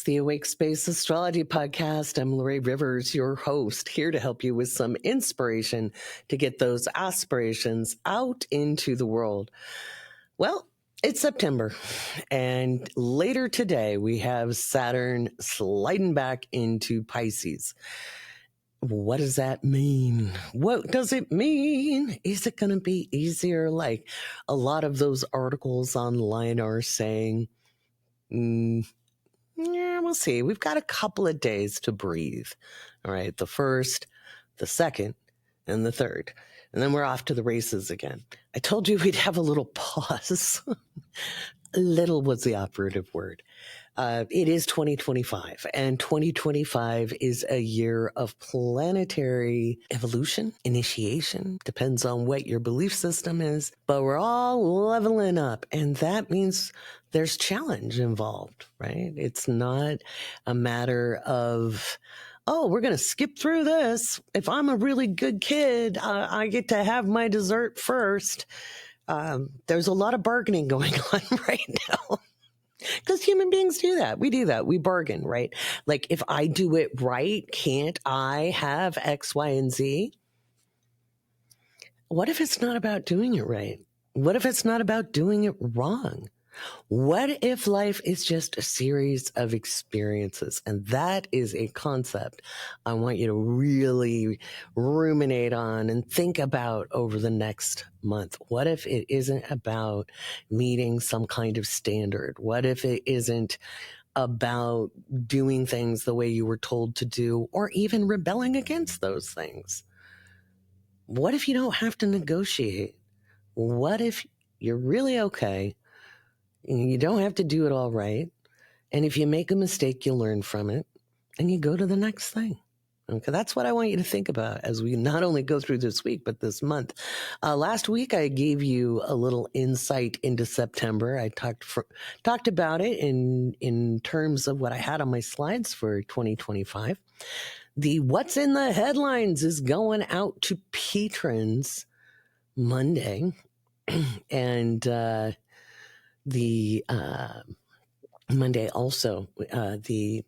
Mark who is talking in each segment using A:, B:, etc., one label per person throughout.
A: It's the Awake Space Astrology Podcast. I'm Laurie Rivers, your host, here to help you with some inspiration to get those aspirations out into the world. Well, it's September, and later today we have Saturn sliding back into Pisces. What does that mean? What does it mean? Is it going to be easier? Like a lot of those articles online are saying, yeah, we'll see. We've got a couple of days to breathe. All right. The first, the second, and the third. And then we're off to the races again. I told you we'd have a little pause. Little was the operative word. It is 2025, and 2025 is a year of planetary evolution, initiation, depends on what your belief system is, but we're all leveling up, and that means there's challenge involved, right? It's not a matter of, oh, we're going to skip through this. If I'm a really good kid, I get to have my dessert first. There's a lot of bargaining going on right now. Because human beings do that. We do that. We bargain, right? Like, if I do it right, can't I have X, Y, and Z? What if it's not about doing it right? What if it's not about doing it wrong? What if life is just a series of experiences? And that is a concept I want you to really ruminate on and think about over the next month. What if it isn't about meeting some kind of standard? What if it isn't about doing things the way you were told to do, or even rebelling against those things? What if you don't have to negotiate? What if you're really okay? You don't have to do it all right. And if you make a mistake, you learn from it and you go to the next thing. Okay, that's what I want you to think about as we not only go through this week, but this month. Last week, I gave you a little insight into September. I talked about it in terms of what I had on my slides for 2025. The What's in the Headlines is going out to patrons Monday. And the Monday also, the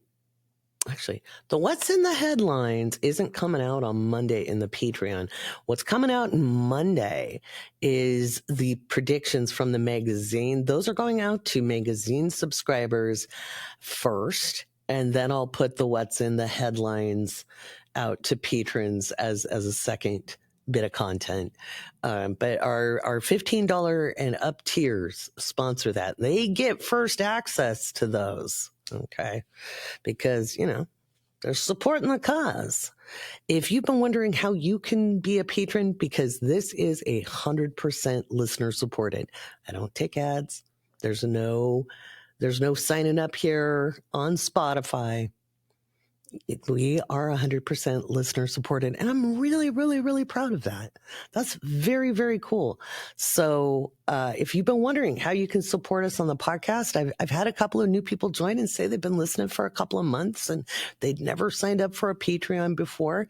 A: What's in the Headlines isn't coming out on Monday in the Patreon. What's coming out Monday is the predictions from the magazine. Those are going out to magazine subscribers first, and then I'll put the What's in the Headlines out to patrons as a second bit of content. But our $15 and up tiers sponsor that. They get first access to those. Okay. Because, they're supporting the cause. If you've been wondering how you can be a patron, because this is 100% listener supported. I don't take ads. There's no signing up here on Spotify. We are 100% listener supported, and I'm really, really, really proud of that. That's very, very cool. So if you've been wondering how you can support us on the podcast, I've had a couple of new people join and say they've been listening for a couple of months and they'd never signed up for a Patreon before.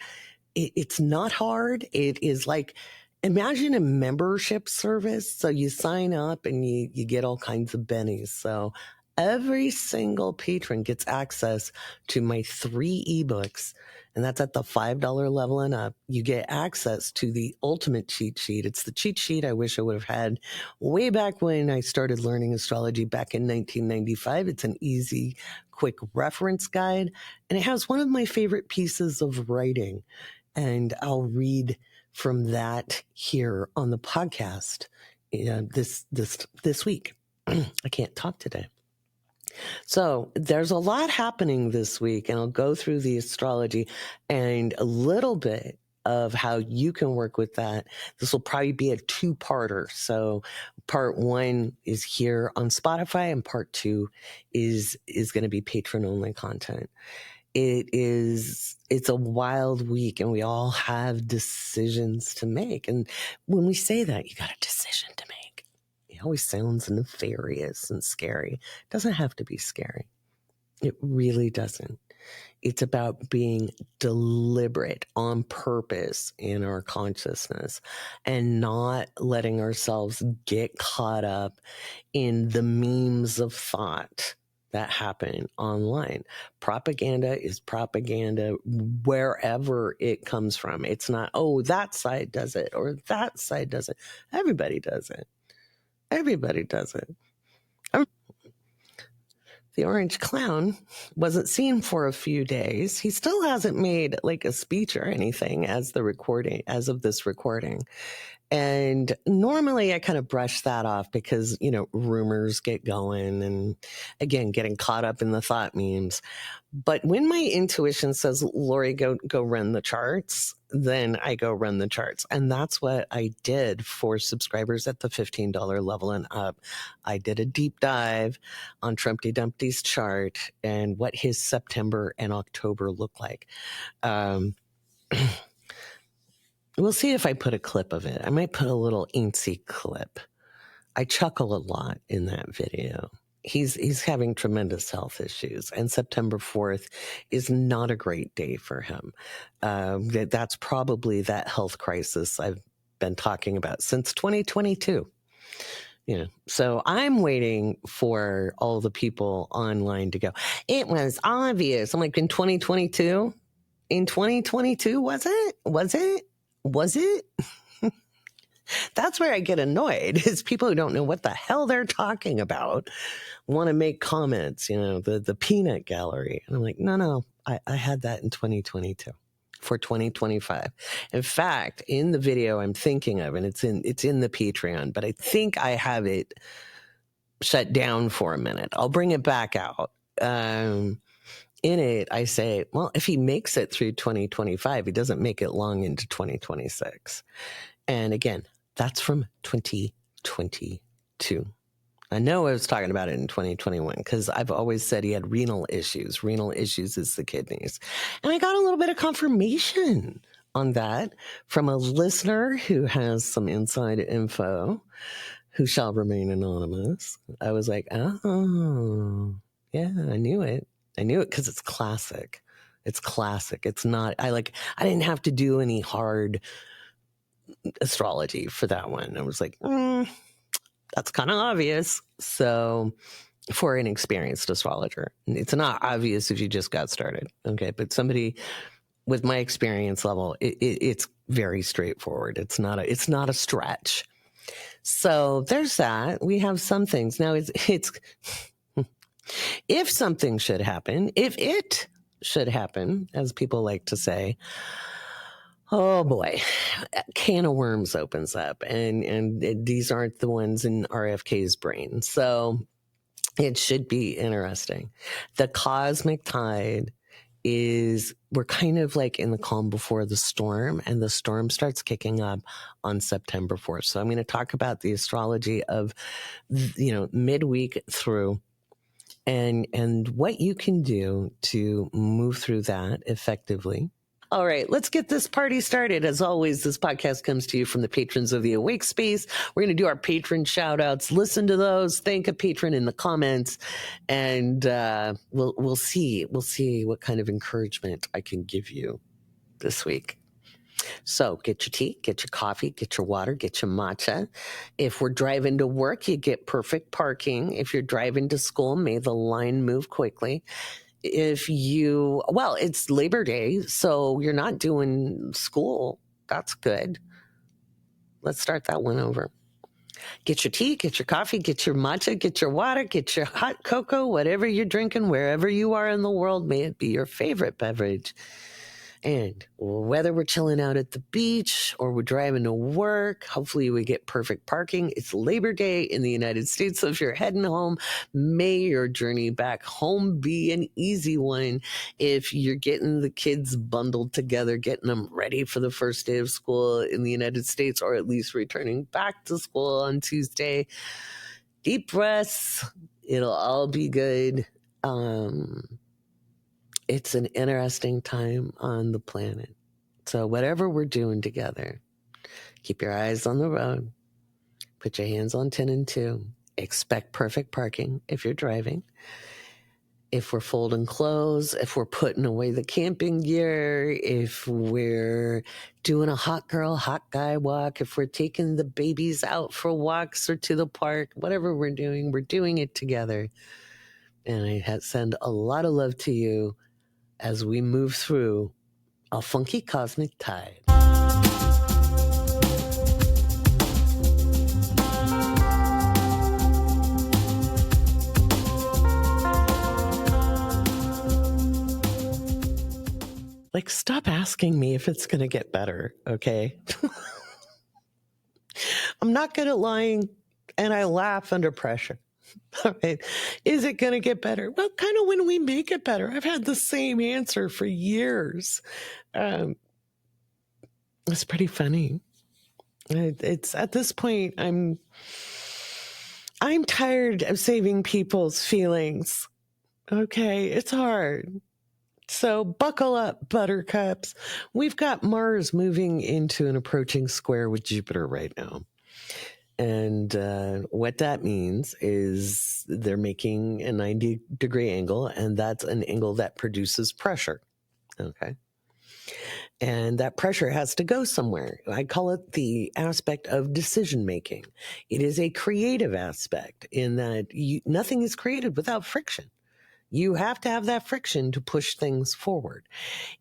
A: It's not hard. It is like, imagine a membership service. So you sign up and you get all kinds of bennies. So every single patron gets access to my 3 ebooks, and that's at the $5 level and up. You get access to the ultimate cheat sheet. It's the cheat sheet I wish I would have had way back when I started learning astrology back in 1995. It's an easy, quick reference guide, and it has one of my favorite pieces of writing, and I'll read from that here on the podcast this week. I can't talk today. So there's a lot happening this week, and I'll go through the astrology and a little bit of how you can work with that. This will probably be a 2-parter. So part 1 is here on Spotify, and part 2 is going to be patron-only content. It's a wild week, and we all have decisions to make. And when we say that, you got a decision to make. It always sounds nefarious and scary. It doesn't have to be scary. It really doesn't. It's about being deliberate on purpose in our consciousness and not letting ourselves get caught up in the memes of thought that happen online. Propaganda is propaganda wherever it comes from. It's not, oh, that side does it or that side does it. Everybody does it. Everybody does it. The orange clown wasn't seen for a few days. He still hasn't made like a speech or anything as of this recording. And normally I kind of brush that off because, rumors get going and again, getting caught up in the thought memes. But when my intuition says, Laurie, go run the charts, then I go run the charts. And that's what I did for subscribers at the $15 level and up. I did a deep dive on Trumpty Dumpty's chart and what his September and October look like. We'll see if I put a clip of it. I might put a little Aintsy clip. I chuckle a lot in that video. He's having tremendous health issues, and September 4th is not a great day for him. That's probably that health crisis I've been talking about since 2022. So I'm waiting for all the people online to go, it was obvious. I'm like, in 2022? In 2022, was it? Was it? That's where I get annoyed, is people who don't know what the hell they're talking about want to make comments, the peanut gallery. And I'm like, no, I had that in 2022 for 2025. In fact, in the video I'm thinking of, and it's in the Patreon, but I think I have it shut down for a minute. I'll bring it back out. In it, I say, well, if he makes it through 2025, he doesn't make it long into 2026. And again, that's from 2022. I know I was talking about it in 2021 because I've always said he had renal issues. Renal issues is the kidneys. And I got a little bit of confirmation on that from a listener who has some inside info, who shall remain anonymous. I was like, oh, yeah, I knew it. I knew it because it's classic. It's classic. It's not, I didn't have to do any hard astrology for that one. I was like, that's kind of obvious. So for an experienced astrologer, it's not obvious if you just got started. Okay. But somebody with my experience level, it's very straightforward. It's not a stretch. So there's that. We have some things. Now it's if something should happen, if it should happen, as people like to say, oh boy, a can of worms opens up, and these aren't the ones in RFK's brain. So it should be interesting. The cosmic tide we're kind of like in the calm before the storm, and the storm starts kicking up on September 4th. So I'm going to talk about the astrology of, midweek through and what you can do to move through that effectively. All right, let's get this party started. As always, this podcast comes to you from the patrons of the Awake Space. We're going to do our patron shout outs. Listen to those. Thank a patron in the comments, and we'll see what kind of encouragement I can give you this week. So get your tea, get your coffee, get your water, get your matcha. If we're driving to work, you get perfect parking. If you're driving to school, may the line move quickly. It's Labor Day, so you're not doing school. That's good. Let's start that one over. Get your tea, get your coffee, get your matcha, get your water, get your hot cocoa, whatever you're drinking, wherever you are in the world, may it be your favorite beverage. And whether we're chilling out at the beach or we're driving to work, hopefully we get perfect parking. It's Labor Day in the United States. So if you're heading home, may your journey back home be an easy one. If you're getting the kids bundled together, getting them ready for the first day of school in the United States, or at least returning back to school on Tuesday, deep breaths. It'll all be good. It's an interesting time on the planet. So whatever we're doing together, keep your eyes on the road. Put your hands on 10 and 2. Expect perfect parking if you're driving. If we're folding clothes, if we're putting away the camping gear, if we're doing a hot girl, hot guy walk, if we're taking the babies out for walks or to the park, whatever we're doing it together. And I send a lot of love to you as we move through a funky cosmic tide. Like, stop asking me if it's going to get better, okay? I'm not good at lying, and I laugh under pressure. All right. Is it going to get better? Well, kind of when we make it better. I've had the same answer for years. It's pretty funny. It's at this point, I'm tired of saving people's feelings. Okay, it's hard. So buckle up, buttercups. We've got Mars moving into an approaching square with Jupiter right now. And what that means is they're making a 90-degree angle, and that's an angle that produces pressure. Okay. And that pressure has to go somewhere. I call it the aspect of decision making. It is a creative aspect in that nothing is created without friction. You have to have that friction to push things forward.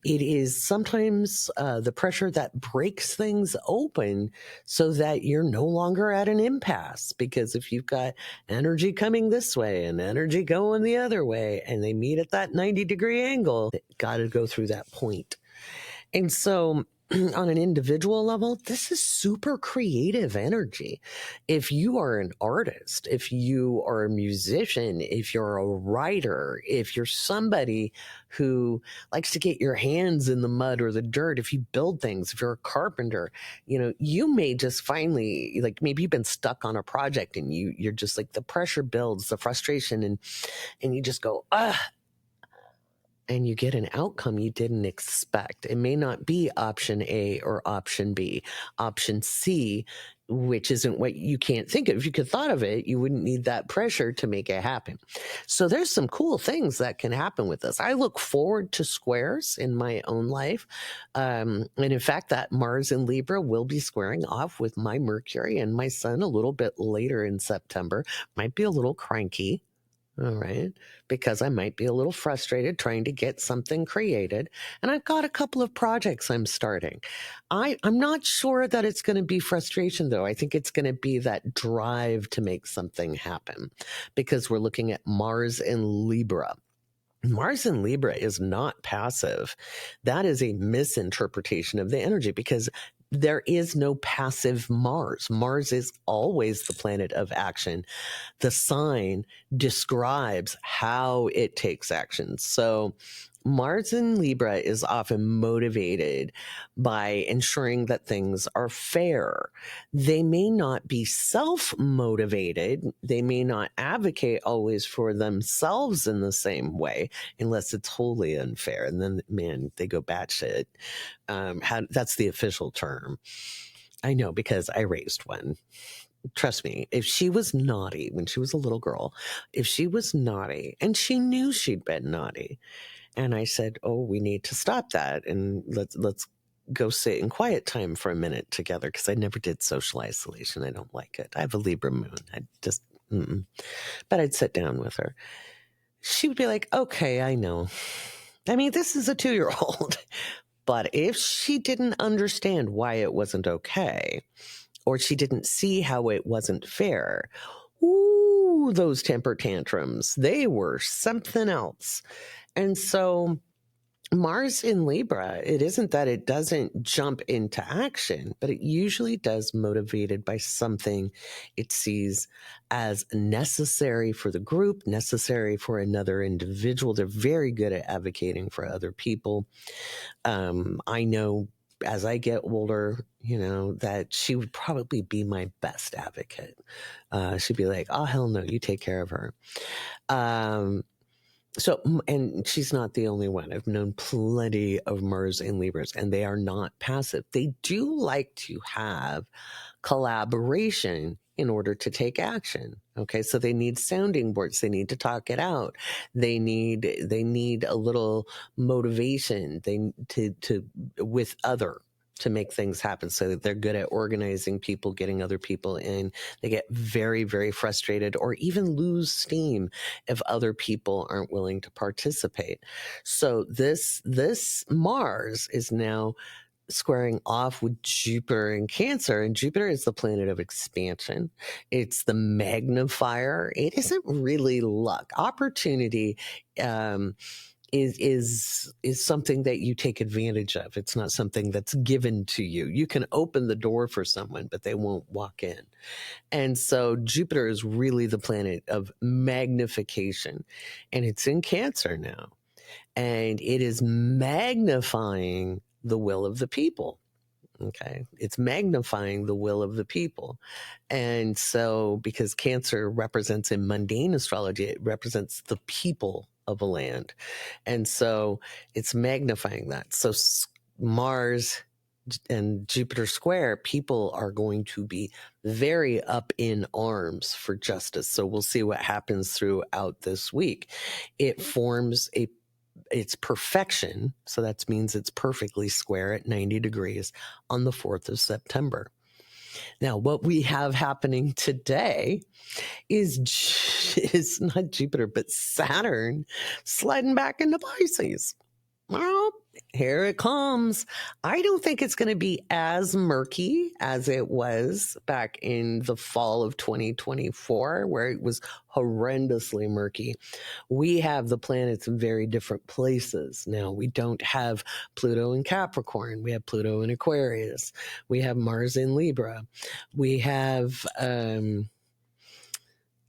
A: It is sometimes the pressure that breaks things open so that you're no longer at an impasse. Because if you've got energy coming this way and energy going the other way, and they meet at that 90-degree angle, got to go through that point. And so on an individual level, this is super creative energy. If you are an artist, if you are a musician, if you're a writer, if you're somebody who likes to get your hands in the mud or the dirt, if you build things, if you're a carpenter, you may just finally, like, maybe you've been stuck on a project and you're just like, the pressure builds, the frustration, and you just go, and you get an outcome you didn't expect. It may not be option A or option B. Option C, which isn't what you can't think of. If you could thought of it, you wouldn't need that pressure to make it happen. So there's some cool things that can happen with this. I look forward to squares in my own life. And in fact, that Mars in Libra will be squaring off with my Mercury and my Sun a little bit later in September. Might be a little cranky. All right. Because I might be a little frustrated trying to get something created. And I've got a couple of projects I'm starting. I'm not sure that it's going to be frustration, though. I think it's going to be that drive to make something happen, because we're looking at Mars in Libra. Mars in Libra is not passive. That is a misinterpretation of the energy, because there is no passive Mars. Mars is always the planet of action. The sign describes how it takes action. So Mars in Libra is often motivated by ensuring that things are fair. They may not be self-motivated. They may not advocate always for themselves in the same way, unless it's wholly unfair. And then, man, they go batshit. That's the official term. I know, because I raised one. Trust me, if she was naughty when she was a little girl, if she was naughty and she knew she'd been naughty, and I said, "Oh, we need to stop that, and let's go sit in quiet time for a minute together," because I never did social isolation. I don't like it. I have a Libra moon. I just, but I'd sit down with her. She would be like, "Okay, I know. I mean, this is a 2-year-old." But if she didn't understand why it wasn't okay, or she didn't see how it wasn't fair, ooh, those temper tantrums, they were something else. And so Mars in Libra, it isn't that it doesn't jump into action, but it usually does, motivated by something it sees as necessary for the group, necessary for another individual. They're very good at advocating for other people. I know as I get older, that she would probably be my best advocate. She'd be like, "Oh, hell no, you take care of her." So, and she's not the only one. I've known plenty of Mars in Libras, and they are not passive. They do like to have collaboration in order to take action. Okay, so they need sounding boards. They need to talk it out. They need a little motivation. They to with other. to make things happen, so that they're good at organizing people, getting other people in. They get very, very frustrated or even lose steam if other people aren't willing to participate. So this Mars is now squaring off with Jupiter in Cancer, and Jupiter is the planet of expansion. It's the magnifier. It isn't really luck. Opportunity is something that you take advantage of. It's not something that's given to you. You can open the door for someone, but they won't walk in. And so Jupiter is really the planet of magnification, and it's in Cancer now. And it is magnifying the will of the people. Okay. It's magnifying the will of the people. And so, because Cancer represents in mundane astrology, it represents the people of a land. And so it's magnifying that. So Mars and Jupiter square, people are going to be very up in arms for justice. So we'll see what happens throughout this week. It forms its perfection. So that means it's perfectly square at 90 degrees on the 4th of September. Now, what we have happening today is not Jupiter, but Saturn sliding back into Pisces. Well, here it comes. I don't think it's going to be as murky as it was back in the fall of 2024, where it was horrendously murky. We have the planets in very different places now. We don't have Pluto in Capricorn. We have Pluto in Aquarius. We have Mars in Libra. We have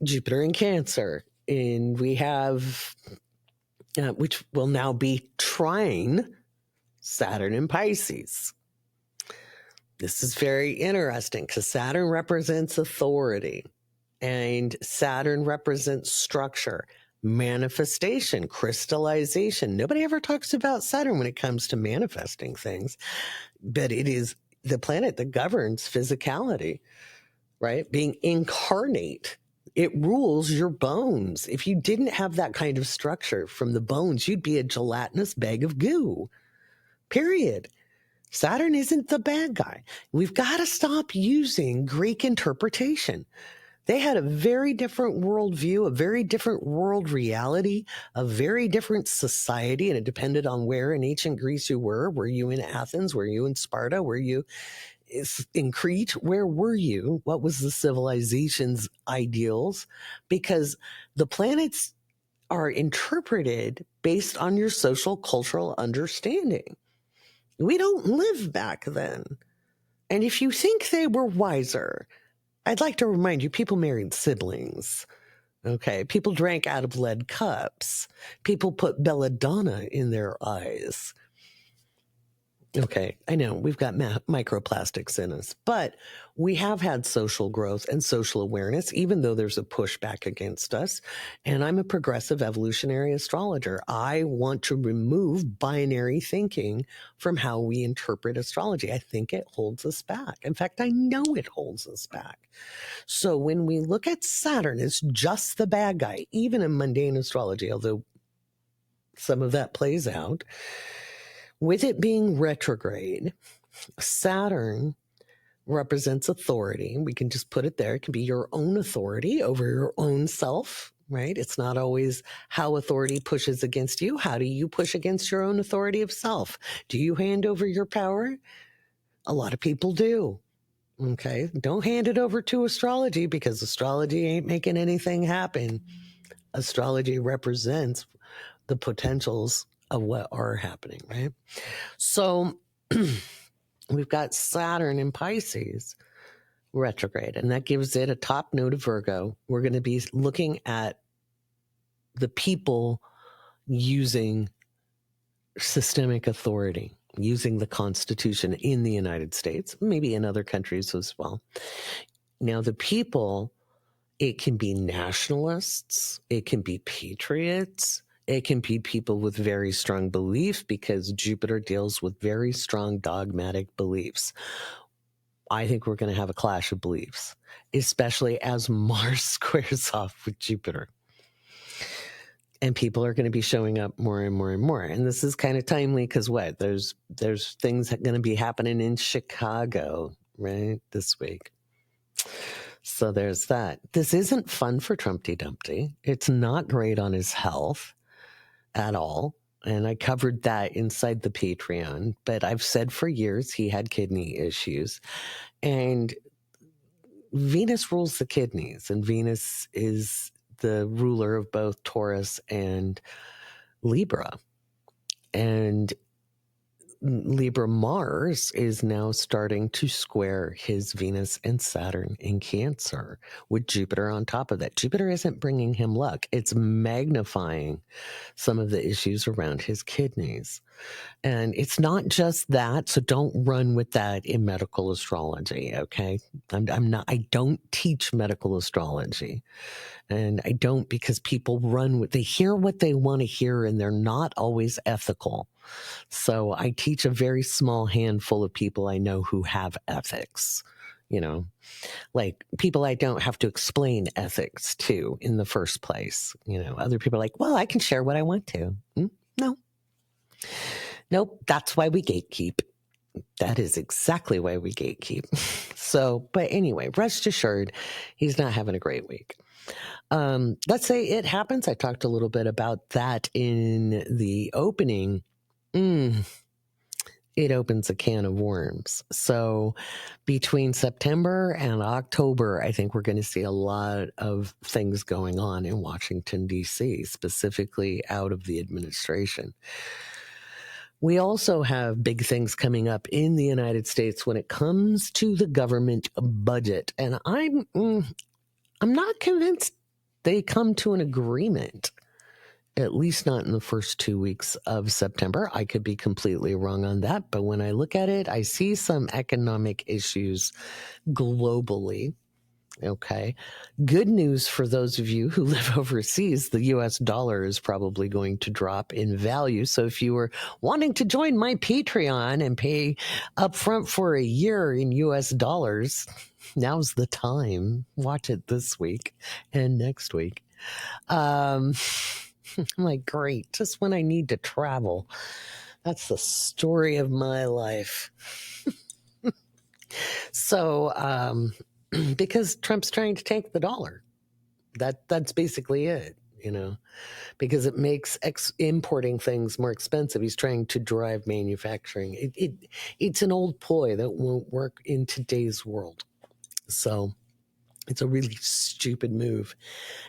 A: Jupiter in Cancer. And we have, which will now be trine Saturn in Pisces. This is very interesting because Saturn represents authority and Saturn represents structure, manifestation, crystallization. Nobody ever talks about Saturn when it comes to manifesting things, but it is the planet that governs physicality, right? Being incarnate. It rules your bones. If you didn't have that kind of structure from the bones, you'd be a gelatinous bag of goo. Period. Saturn isn't the bad guy. We've got to stop using Greek interpretation. They had a very different worldview, a very different world reality, a very different society, and it depended on where in ancient Greece you were. Were you in Athens? Were you in Sparta? Were you in Crete? Where were you? What was the civilization's ideals? Because the planets are interpreted based on your social cultural understanding. We don't live back then. And if you think they were wiser, I'd like to remind you, people married siblings. Okay. People drank out of lead cups. People put belladonna in their eyes. Okay, I know we've got microplastics in us, but we have had social growth and social awareness, even though there's a pushback against us. And I'm a progressive evolutionary astrologer. I want to remove binary thinking from how we interpret astrology. I think it holds us back. In fact, I know it holds us back. So when we look at Saturn, it's just the bad guy, even in mundane astrology, although some of that plays out. With it being retrograde, Saturn represents authority. We can just put it there. It can be your own authority over your own self, right? It's not always how authority pushes against you. How do you push against your own authority of self? Do you hand over your power? A lot of people do. Okay. Don't hand it over to astrology because astrology ain't making anything happen. Astrology represents the potentials of what are happening, right? So we've got Saturn in Pisces retrograde, and that gives it a top node of Virgo. We're going to be looking at the people using systemic authority, using the Constitution in the United States, maybe in other countries as well. Now, the people, it can be nationalists, it can be patriots, it can be people with very strong beliefs because Jupiter deals with very strong dogmatic beliefs. I think we're going to have a clash of beliefs, especially as Mars squares off with Jupiter. And people are going to be showing up more and more and more. And this is kind of timely because what? There's things that are going to be happening in Chicago, right, this week. So there's that. This isn't fun for Trumpty Dumpty. It's not great on his health at all. And I covered that inside the Patreon. But I've said for years he had kidney issues. And Venus rules the kidneys. And Venus is the ruler of both Taurus and Libra. And Libra Mars is now starting to square his Venus and Saturn in Cancer with Jupiter on top of that. Jupiter isn't bringing him luck. It's magnifying some of the issues around his kidneys. And it's not just that, so don't run with that in medical astrology, okay? I don't teach medical astrology. And I don't because people they hear what they want to hear and they're not always ethical. So I teach a very small handful of people I know who have ethics, like people I don't have to explain ethics to in the first place. Other people are like, well, I can share what I want to. No. Nope. That's why we gatekeep. That is exactly why we gatekeep. So, but anyway, rest assured, he's not having a great week. Let's say it happens. I talked a little bit about that in the opening. It opens a can of worms. So between September and October, I think we're going to see a lot of things going on in Washington, D.C., specifically out of the administration. We also have big things coming up in the United States when it comes to the government budget. And I'm not convinced they come to an agreement, at least not in the first 2 weeks of September. I could be completely wrong on that. But when I look at it, I see some economic issues globally. Okay. Good news for those of you who live overseas, the US dollar is probably going to drop in value. So if you were wanting to join my Patreon and pay upfront for a year in US dollars, now's the time. Watch it this week and next week. I'm like, great. Just when I need to travel. That's the story of my life. So, because Trump's trying to tank the dollar. That's basically it, because it makes importing things more expensive. He's trying to drive manufacturing. It's an old ploy that won't work in today's world. So it's a really stupid move.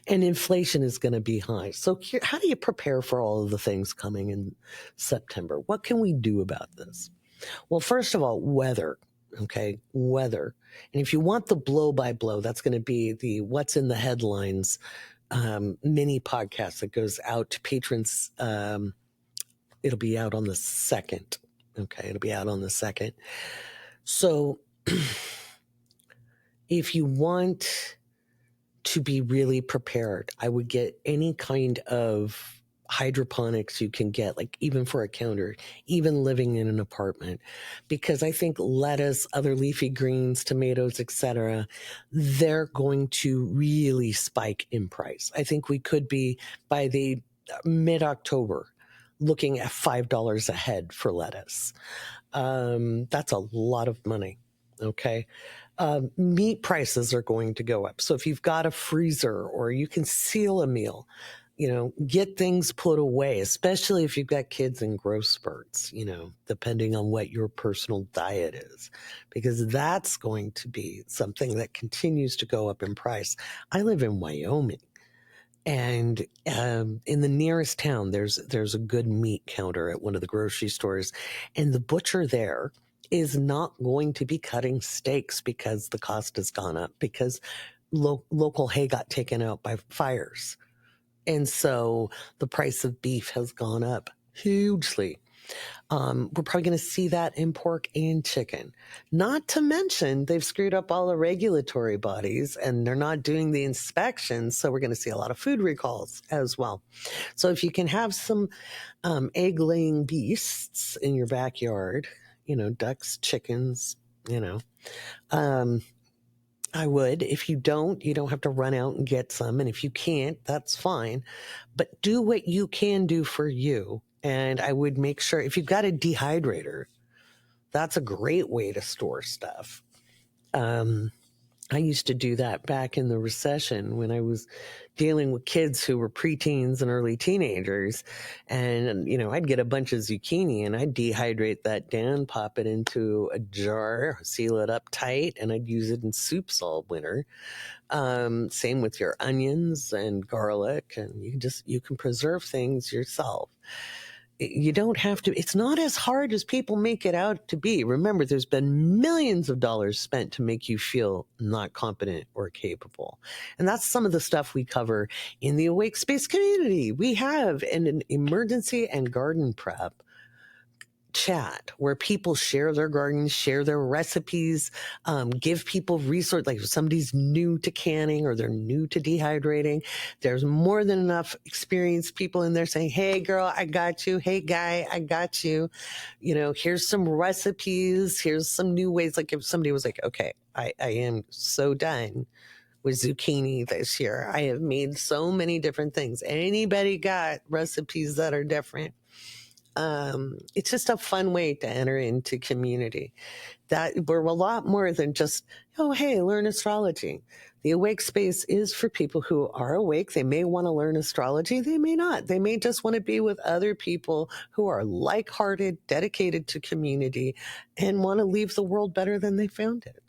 A: And inflation is going to be high. So how do you prepare for all of the things coming in September? What can we do about this? Well, first of all, weather. Okay, weather. And if you want the blow by blow, that's going to be the What's in the Headlines mini podcast that goes out to patrons. It'll be out on the 2nd. Okay, it'll be out on the 2nd. So if you want to be really prepared, I would get any kind of hydroponics you can get, like even for a counter, even living in an apartment, because I think lettuce, other leafy greens, tomatoes, etc., they're going to really spike in price. I think we could be by the mid-October looking at $5 a head for lettuce. That's a lot of money. Okay. Meat prices are going to go up. So if you've got a freezer or you can seal a meal, get things put away, especially if you've got kids in growth spurts, depending on what your personal diet is, because that's going to be something that continues to go up in price. I live in Wyoming. And in the nearest town, there's a good meat counter at one of the grocery stores. And the butcher there is not going to be cutting steaks because the cost has gone up, because local hay got taken out by fires. And so the price of beef has gone up hugely. We're probably going to see that in pork and chicken. Not to mention, they've screwed up all the regulatory bodies and they're not doing the inspections. So we're going to see a lot of food recalls as well. So if you can have some egg-laying beasts in your backyard, ducks, chickens, I would. If you don't have to run out and get some. And if you can't, that's fine. But do what you can do for you. And I would make sure if you've got a dehydrator, that's a great way to store stuff. I used to do that back in the recession when I was dealing with kids who were preteens and early teenagers. And, I'd get a bunch of zucchini and I'd dehydrate that down, pop it into a jar, seal it up tight, and I'd use it in soups all winter. Same with your onions and garlic, and you can preserve things yourself. You don't have to, it's not as hard as people make it out to be. Remember, there's been millions of dollars spent to make you feel not competent or capable. And that's some of the stuff we cover in the Awake Space community. We have an emergency and garden prep chat where people share their gardens, share their recipes, give people resources. Like if somebody's new to canning or they're new to dehydrating, there's more than enough experienced people in there saying, hey girl, I got you. Hey guy, I got you. Here's some recipes. Here's some new ways. Like if somebody was like, okay, I am so done with zucchini this year. I have made so many different things. Anybody got recipes that are different? It's just a fun way to enter into community. That we're a lot more than just, oh, hey, learn astrology. The Awake Space is for people who are awake. They may want to learn astrology. They may not. They may just want to be with other people who are like-hearted, dedicated to community, and want to leave the world better than they found it.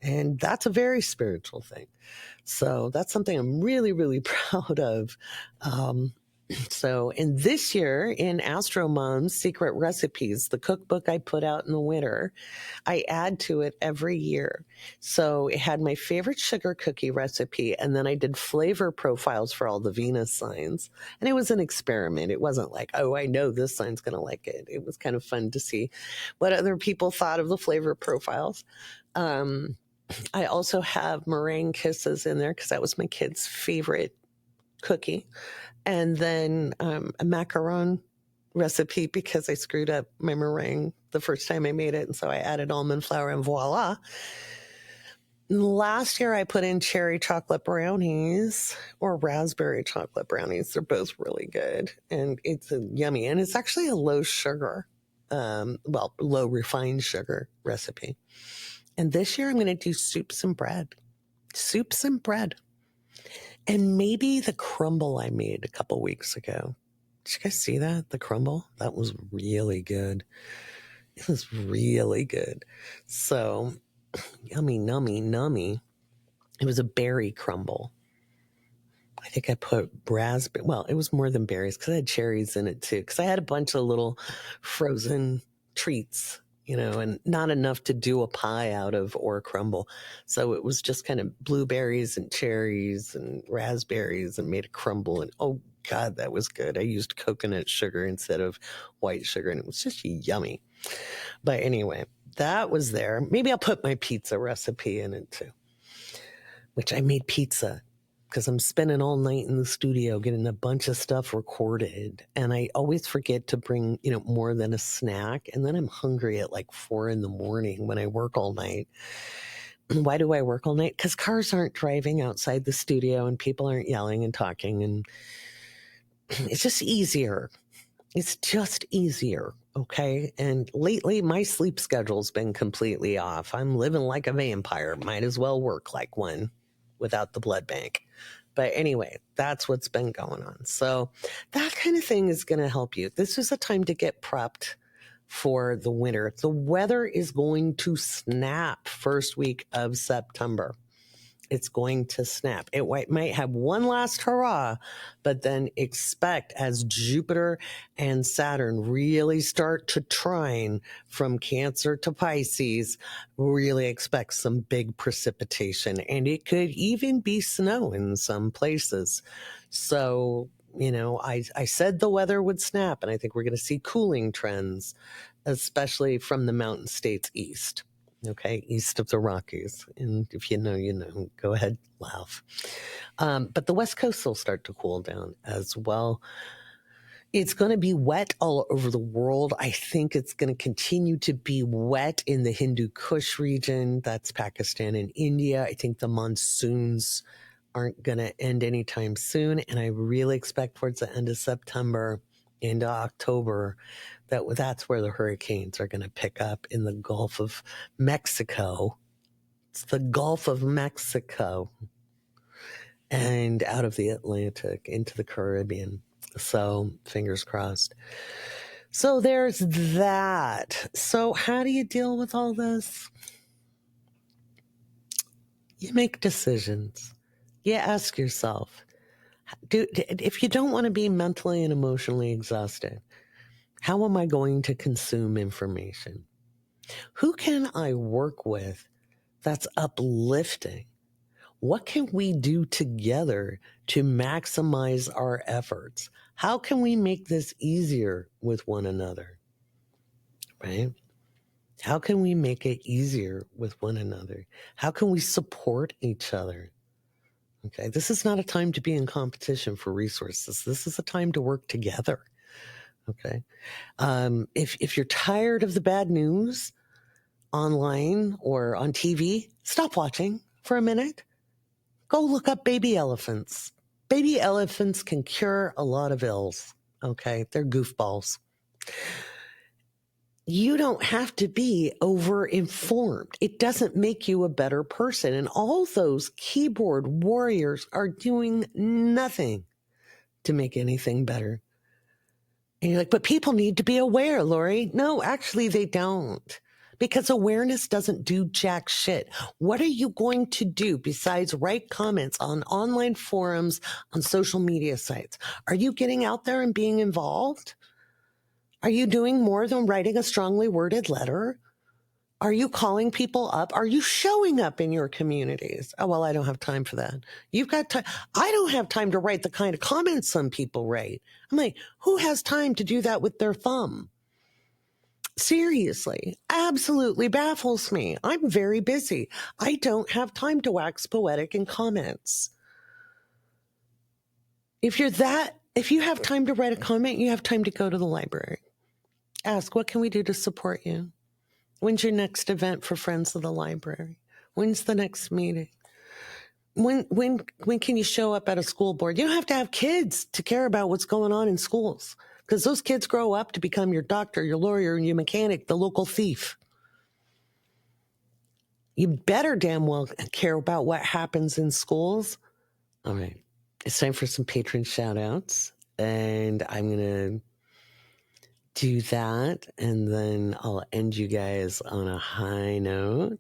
A: And that's a very spiritual thing. So that's something I'm really, really proud of. So, in this year in Astro Mom's Secret Recipes, the cookbook I put out in the winter, I add to it every year. So, it had my favorite sugar cookie recipe, and then I did flavor profiles for all the Venus signs. And it was an experiment. It wasn't like, oh, I know this sign's going to like it. It was kind of fun to see what other people thought of the flavor profiles. I also have meringue kisses in there because that was my kid's favorite cookie. And then a macaron recipe because I screwed up my meringue the first time I made it. And so I added almond flour and voila. Last year I put in cherry chocolate brownies or raspberry chocolate brownies. They're both really good. And it's yummy. And it's actually a low sugar, low refined sugar recipe. And this year I'm going to do soups and bread. Soups and bread. And maybe the crumble I made a couple weeks ago. Did you guys see that? The crumble? That was really good. It was really good. So, yummy, nummy, nummy. It was a berry crumble. I think I put raspberry. Well, it was more than berries because I had cherries in it too. Because I had a bunch of little frozen treats, and not enough to do a pie out of or a crumble. So it was just kind of blueberries and cherries and raspberries and made a crumble. And oh God, that was good. I used coconut sugar instead of white sugar, and it was just yummy. But anyway, that was there. Maybe I'll put my pizza recipe in it too, which I made pizza because I'm spending all night in the studio getting a bunch of stuff recorded. And I always forget to bring, more than a snack. And then I'm hungry at like 4 a.m. when I work all night. Why do I work all night? Because cars aren't driving outside the studio and people aren't yelling and talking. And it's just easier. It's just easier. Okay. And lately my sleep schedule's been completely off. I'm living like a vampire. Might as well work like one without the blood bank. But anyway, that's what's been going on. So that kind of thing is going to help you. This is a time to get prepped for the winter. The weather is going to snap first week of September. It's going to snap. It might have one last hurrah, but then expect as Jupiter and Saturn really start to trine from Cancer to Pisces, really expect some big precipitation. And it could even be snow in some places. So, I said the weather would snap, and I think we're going to see cooling trends, especially from the mountain states east. Okay, east of the Rockies. And if you know, go ahead, laugh. But the West Coast will start to cool down as well. It's going to be wet all over the world. I think it's going to continue to be wet in the Hindu Kush region. That's Pakistan and India. I think the monsoons aren't going to end anytime soon. And I really expect towards the end of September into October that's where the hurricanes are going to pick up in the Gulf of Mexico. It's the Gulf of Mexico and out of the Atlantic into the Caribbean. So fingers crossed. So there's that. So how do you deal with all this? You make decisions. You ask yourself, if you don't want to be mentally and emotionally exhausted, how am I going to consume information? Who can I work with that's uplifting? What can we do together to maximize our efforts? How can we make this easier with one another? Right? How can we make it easier with one another? How can we support each other? Okay, this is not a time to be in competition for resources. This is a time to work together. Okay, if you're tired of the bad news online or on TV, stop watching for a minute. Go look up baby elephants. Baby elephants can cure a lot of ills. Okay, they're goofballs. You don't have to be over-informed. It doesn't make you a better person. And all those keyboard warriors are doing nothing to make anything better. And you're like, but people need to be aware, Laurie. No, actually, they don't. Because awareness doesn't do jack shit. What are you going to do besides write comments on online forums, on social media sites? Are you getting out there and being involved? Are you doing more than writing a strongly worded letter? Are you calling people up? Are you showing up in your communities? Oh, well, I don't have time for that. You've got time. I don't have time to write the kind of comments some people write. I'm like, who has time to do that with their thumb? Seriously, absolutely baffles me. I'm very busy. I don't have time to wax poetic in comments. If you have time to write a comment, you have time to go to the library. Ask, what can we do to support you? When's your next event for Friends of the Library? When's the next meeting? When can you show up at a school board? You don't have to have kids to care about what's going on in schools, because those kids grow up to become your doctor, your lawyer, your mechanic, the local thief. You better damn well care about what happens in schools. All right. It's time for some patron shout outs. And I'm going to do that. And then I'll end you guys on a high note.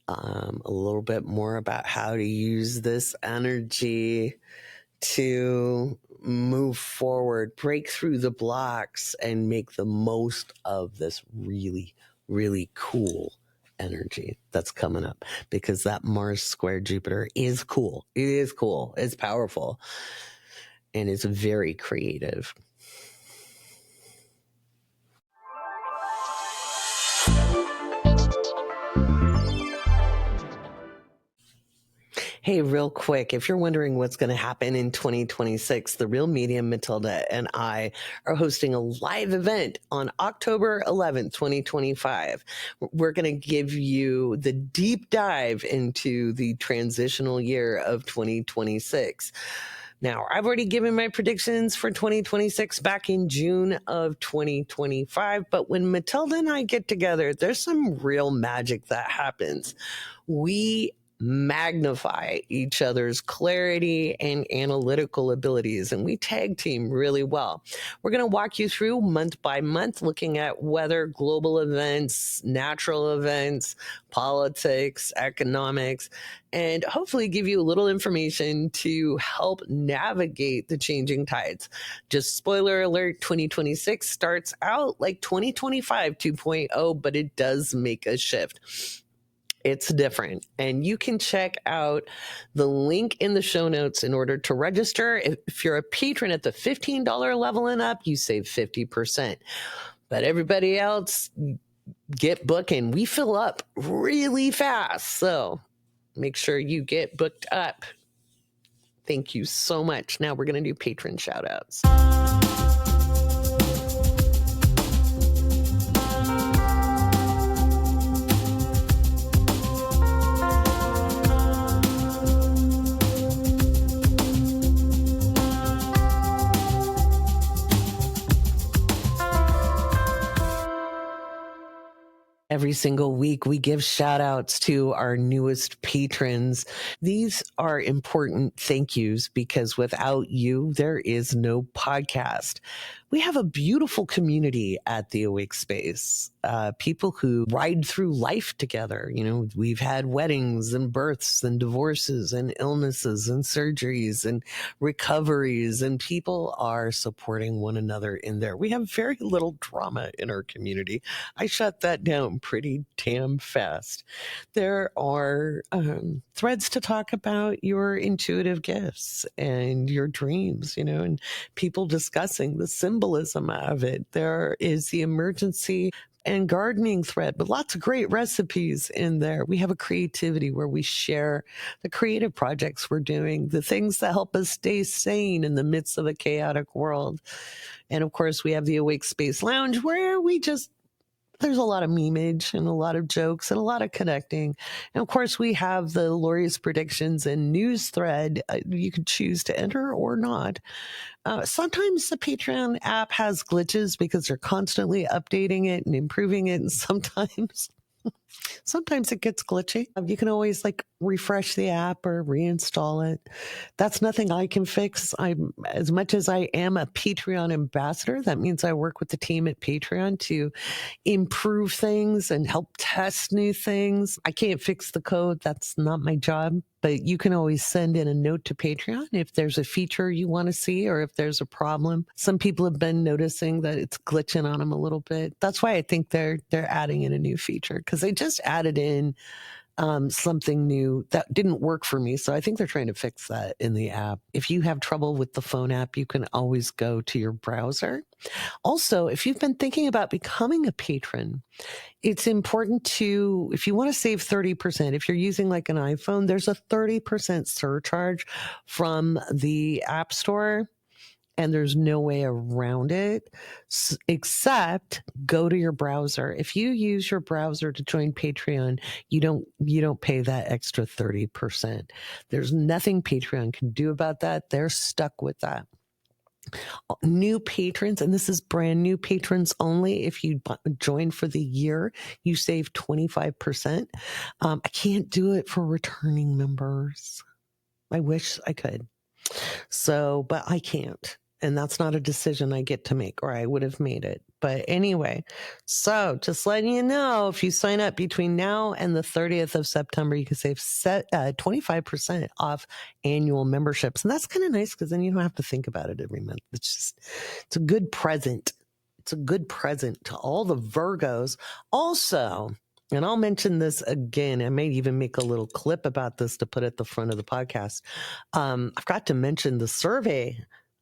A: A little bit more about how to use this energy to move forward, break through the blocks, and make the most of this really, really cool energy that's coming up, because that Mars square Jupiter is cool. It is cool. It's powerful. And it's very creative. Hey, real quick, if you're wondering what's going to happen in 2026, the Real Medium Matilda and I are hosting a live event on October 11th, 2025. We're going to give you the deep dive into the transitional year of 2026. Now, I've already given my predictions for 2026 back in June of 2025, but when Matilda and I get together, there's some real magic that happens. We magnify each other's clarity and analytical abilities, and we tag team really well. We're going to walk you through month by month, looking at weather, global events, natural events, politics, economics, and hopefully give you a little information to help navigate the changing tides. Just spoiler alert, 2026 starts out like 2025 2.0, but it does make a shift. It's different. And you can check out the link in the show notes in order to register. If you're a patron at the $15 level and up, you save 50%. But everybody else, get booking. We fill up really fast. So make sure you get booked up. Thank you so much. Now we're going to do patron shout outs. Every single week, we give shout outs to our newest patrons. These are important thank yous because without you, there is no podcast. We have a beautiful community at the Awake Space. People who ride through life together. You know, we've had weddings and births and divorces and illnesses and surgeries and recoveries, and people are supporting one another in there. We have very little drama in our community. I shut that down pretty damn fast. There are threads to talk about your intuitive gifts and your dreams, you know, and people discussing the symbolism of it. There is the emergency and gardening thread, but lots of great recipes in there. We have a creativity where we share the creative projects we're doing, the things that help us stay sane in the midst of a chaotic world. And of course, we have the Awake Space Lounge where there's a lot of memeage and a lot of jokes and a lot of connecting. And of course, we have the Laurie's predictions and news thread. You could choose to enter or not. Sometimes the Patreon app has glitches because they're constantly updating it and improving it. And sometimes it gets glitchy. You can always refresh the app or reinstall it. That's nothing I can fix. As much as I am a Patreon ambassador, that means I work with the team at Patreon to improve things and help test new things. I can't fix the code. That's not my job. But you can always send in a note to Patreon if there's a feature you want to see or if there's a problem. Some people have been noticing that it's glitching on them a little bit. That's why I think they're adding in a new feature, because they just added in something new that didn't work for me. So I think they're trying to fix that in the app. If you have trouble with the phone app, you can always go to your browser. Also, if you've been thinking about becoming a patron, it's important to, if you want to save 30%, if you're using an iPhone, there's a 30% surcharge from the App Store. And there's no way around it except go to your browser. If you use your browser to join Patreon, you don't pay that extra 30%. There's nothing Patreon can do about that. They're stuck with that. New patrons, and this is brand new patrons only. If you join for the year, you save 25%. I can't do it for returning members. I wish I could. But I can't. And that's not a decision I get to make, or I would have made it. But anyway, so just letting you know, if you sign up between now and the 30th of September, you can save 25% off annual memberships. And that's kind of nice because then you don't have to think about it every month. It's a good present. It's a good present to all the Virgos. Also, and I'll mention this again. I may even make a little clip about this to put at the front of the podcast. I've got to mention the survey.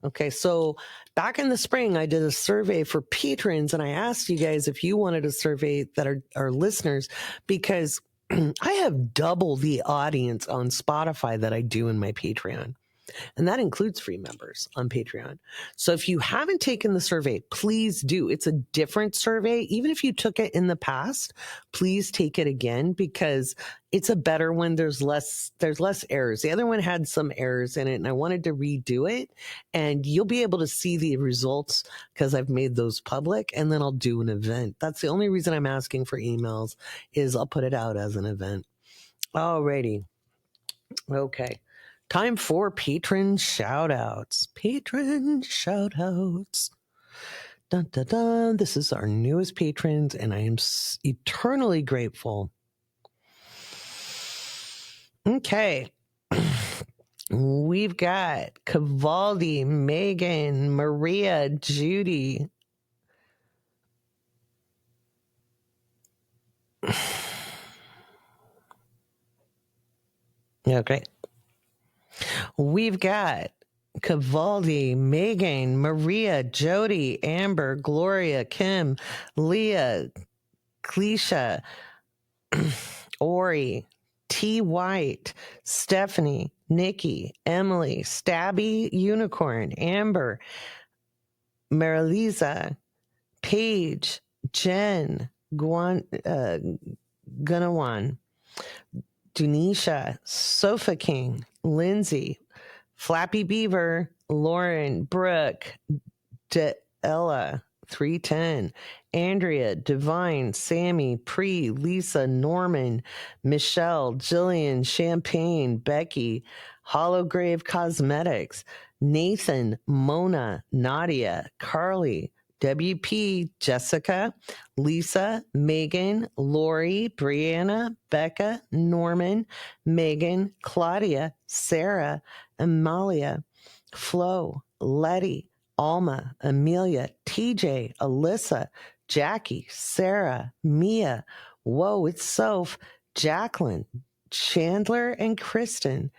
A: Okay, so back in the spring, I did a survey for patrons, and I asked you guys if you wanted a survey that are listeners, because I have double the audience on Spotify that I do in my Patreon. And that includes free members on Patreon. So if you haven't taken the survey, please do. It's a different survey. Even if you took it in the past, please take it again, because it's a better one. There's less errors. The other one had some errors in it, and I wanted to redo it. And you'll be able to see the results because I've made those public, and then I'll do an event. That's the only reason I'm asking for emails, is I'll put it out as an event. Alrighty. Okay. Time for patron shout-outs. Patron shout-outs. Dun, dun, dun. This is our newest patrons, and I am eternally grateful. Okay. We've got Cavaldi, Megan, Maria, Judy. Okay. We've got Cavaldi, Megan, Maria, Jody, Amber, Gloria, Kim, Leah, Cleisha, Ori, T. White, Stephanie, Nikki, Emily, Stabby, Unicorn, Amber, Marilisa, Paige, Jen, Gunawan, Dunisha, Sofa King, Lindsay, Flappy Beaver, Lauren, Brooke, Ella, 310, Andrea, Divine, Sammy, Pre, Lisa, Norman, Michelle, Jillian, Champagne, Becky, Hollowgrave Cosmetics, Nathan, Mona, Nadia, Carly, WP, Jessica, Lisa, Megan, Laurie, Brianna, Becca, Norman, Megan, Claudia, Sarah, Amalia, Flo, Letty, Alma, Amelia, TJ, Alyssa, Jackie, Sarah, Mia, Whoa, it's Soph, Jacqueline, Chandler and Kristen,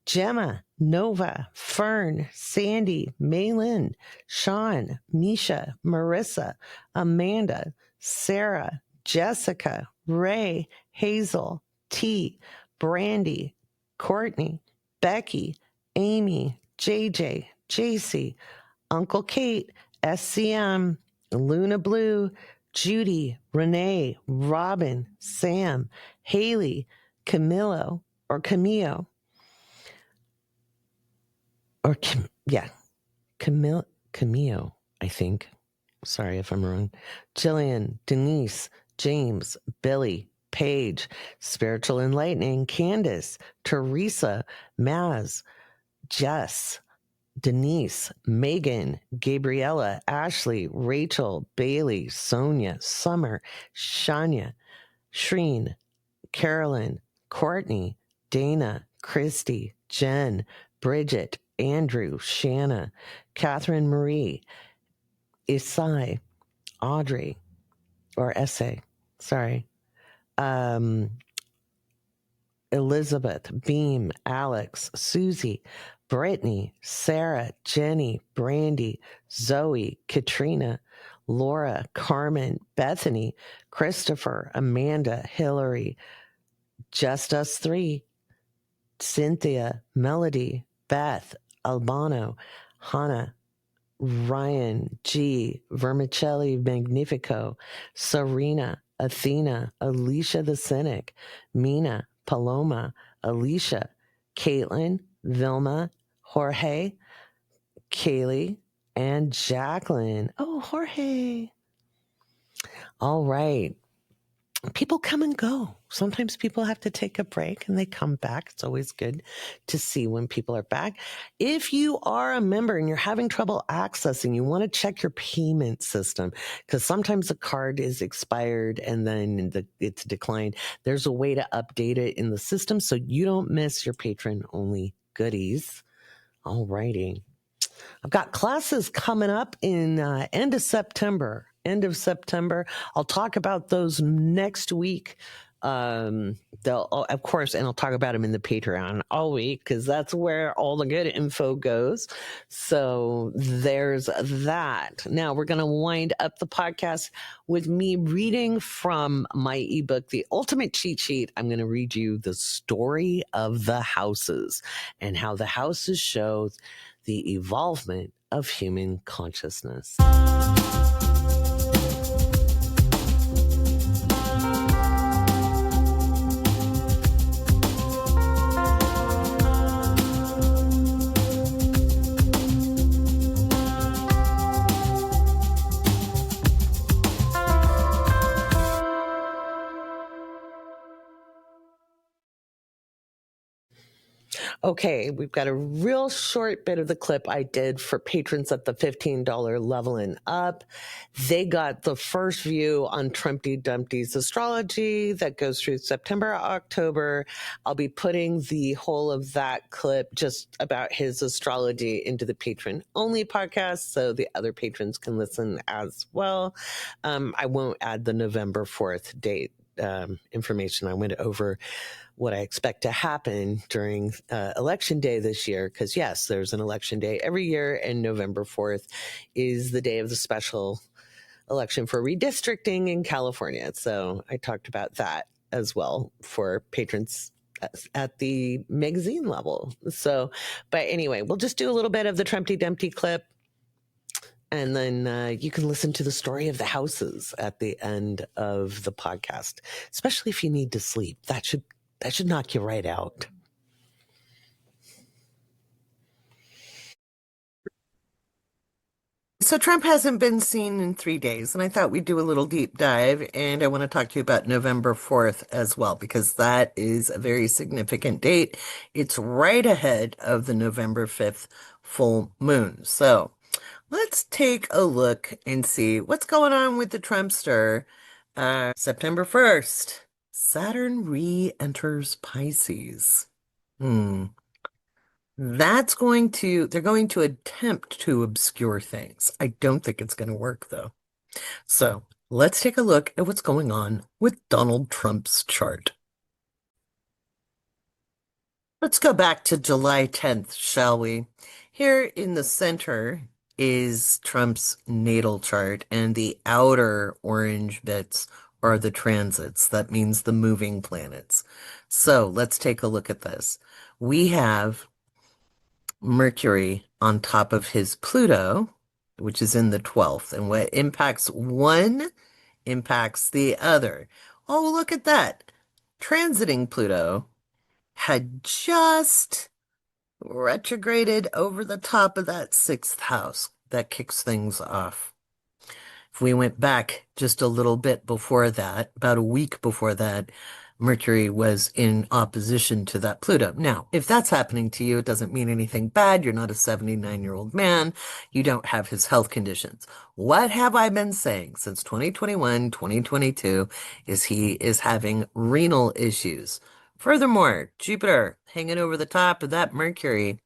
A: Gemma, Nova, Fern, Sandy, Maylin, Sean, Misha, Marissa, Amanda, Sarah, Jessica, Ray, Hazel, T, Brandy, Courtney, Becky, Amy, JJ, JC, Uncle Kate, SCM, Luna Blue, Judy, Renee, Robin, Sam, Haley, Camillo, or Camille, or Camille, I think. Sorry if I'm wrong. Jillian, Denise, James, Billy, Paige, Spiritual Enlightening, Candace, Teresa, Maz, Jess, Denise, Megan, Gabriella, Ashley, Rachel, Bailey, Sonia, Summer, Shania, Shreen, Carolyn, Courtney, Dana, Christy, Jen, Bridget, Andrew, Shanna, Catherine Marie, Isai, Audrey, or Essay, sorry, Elizabeth, Beam, Alex, Susie, Brittany, Sarah, Jenny, Brandy, Zoe, Katrina, Laura, Carmen, Bethany, Christopher, Amanda, Hillary, Just Us Three, Cynthia, Melody, Beth, Albano, Hannah, Ryan, G, Vermicelli Magnifico, Serena, Athena, Alicia the Cynic, Mina, Paloma, Alicia, Caitlin, Vilma, Jorge, Kaylee, and Jacqueline. Oh, Jorge. All right. People come and go. Sometimes people have to take a break and they come back. It's always good to see when people are back. If you are a member and you're having trouble accessing, you want to check your payment system because sometimes the card is expired and then it's declined. There's a way to update it in the system so you don't miss your patron-only goodies. All righty. I've got classes coming up in end of September. I'll talk about those next week. Of course, and I'll talk about them in the Patreon all week because that's where all the good info goes. So there's that. Now we're going to wind up the podcast with me reading from my ebook, The Ultimate Cheat Sheet. I'm going to read you the story of the houses and how the houses show the evolvement of human consciousness. Okay, we've got a real short bit of the clip I did for patrons at the $15 level and up. They got the first view on Trumpty Dumpty's astrology that goes through September, October. I'll be putting the whole of that clip just about his astrology into the patron only podcast so the other patrons can listen as well. I won't add the November 4th date information. I went over what I expect to happen during election day this year, because yes, there's an election day every year, and November 4th is the day of the special election for redistricting in California. So I talked about that as well for patrons at the magazine level. So, but anyway, we'll just do a little bit of the Trumpty Dumpty clip. And then you can listen to the story of the houses at the end of the podcast, especially if you need to sleep. That should knock you right out. So Trump hasn't been seen in 3 days, and I thought we'd do a little deep dive, and I want to talk to you about November 4th as well, because that is a very significant date. It's right ahead of the November 5th full moon. So let's take a look and see what's going on with the Trumpster. September 1st, Saturn re-enters Pisces. Hmm. They're going to attempt to obscure things. I don't think it's going to work though. So let's take a look at what's going on with Donald Trump's chart. Let's go back to July 10th, shall we? Here in the center is Trump's natal chart, and the outer orange bits are the transits. That means the moving planets. So let's take a look at this. We have Mercury on top of his Pluto, which is in the 12th. And what impacts one impacts the other. Oh, look at that. Transiting Pluto had just retrograded over the top of that sixth house. That kicks things off. If we went back just a little bit before that, about a week before that, Mercury was in opposition to that Pluto. Now, if that's happening to you, it doesn't mean anything bad. You're not a 79-year-old man. You don't have his health conditions. What have I been saying since 2021, 2022 is he is having renal issues. Furthermore, Jupiter hanging over the top of that Mercury.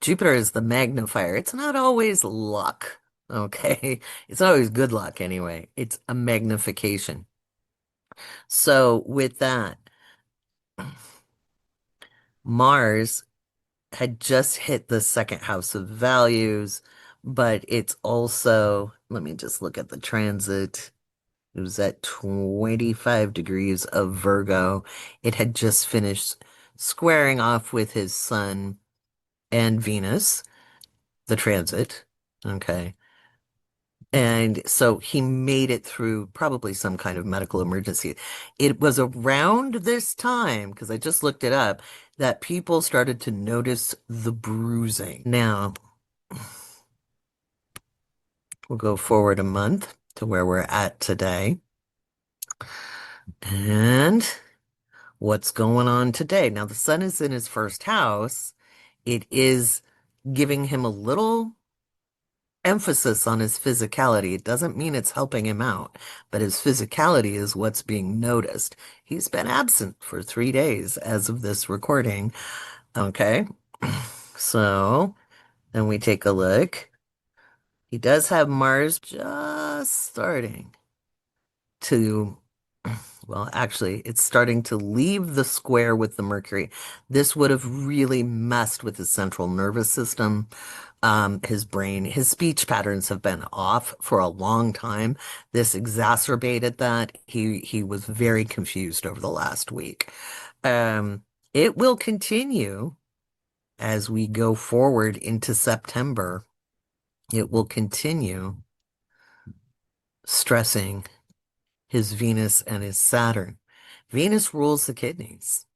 A: Jupiter is the magnifier. It's not always luck, okay? It's not always good luck anyway. It's a magnification. So with that, Mars had just hit the second house of values, but it's also, let me just look at the transit. It was at 25 degrees of Virgo. It had just finished squaring off with his Sun and Venus, the transit. Okay. And so he made it through probably some kind of medical emergency. It was around this time, because I just looked it up, that people started to notice the bruising. Now, we'll go forward a month to where we're at today. And what's going on today? Now, the sun is in his first house. It is giving him a little emphasis on his physicality. It doesn't mean it's helping him out, but his physicality is what's being noticed. He's been absent for 3 days as of this recording. Okay. So then we take a look. He does have Mars just starting to, well, actually, it's starting to leave the square with the Mercury. This would have really messed with his central nervous system. His brain, his speech patterns have been off for a long time. This exacerbated that. He was very confused over the last week. It will continue as we go forward into September. It will continue stressing his Venus and his Saturn. Venus rules the kidneys.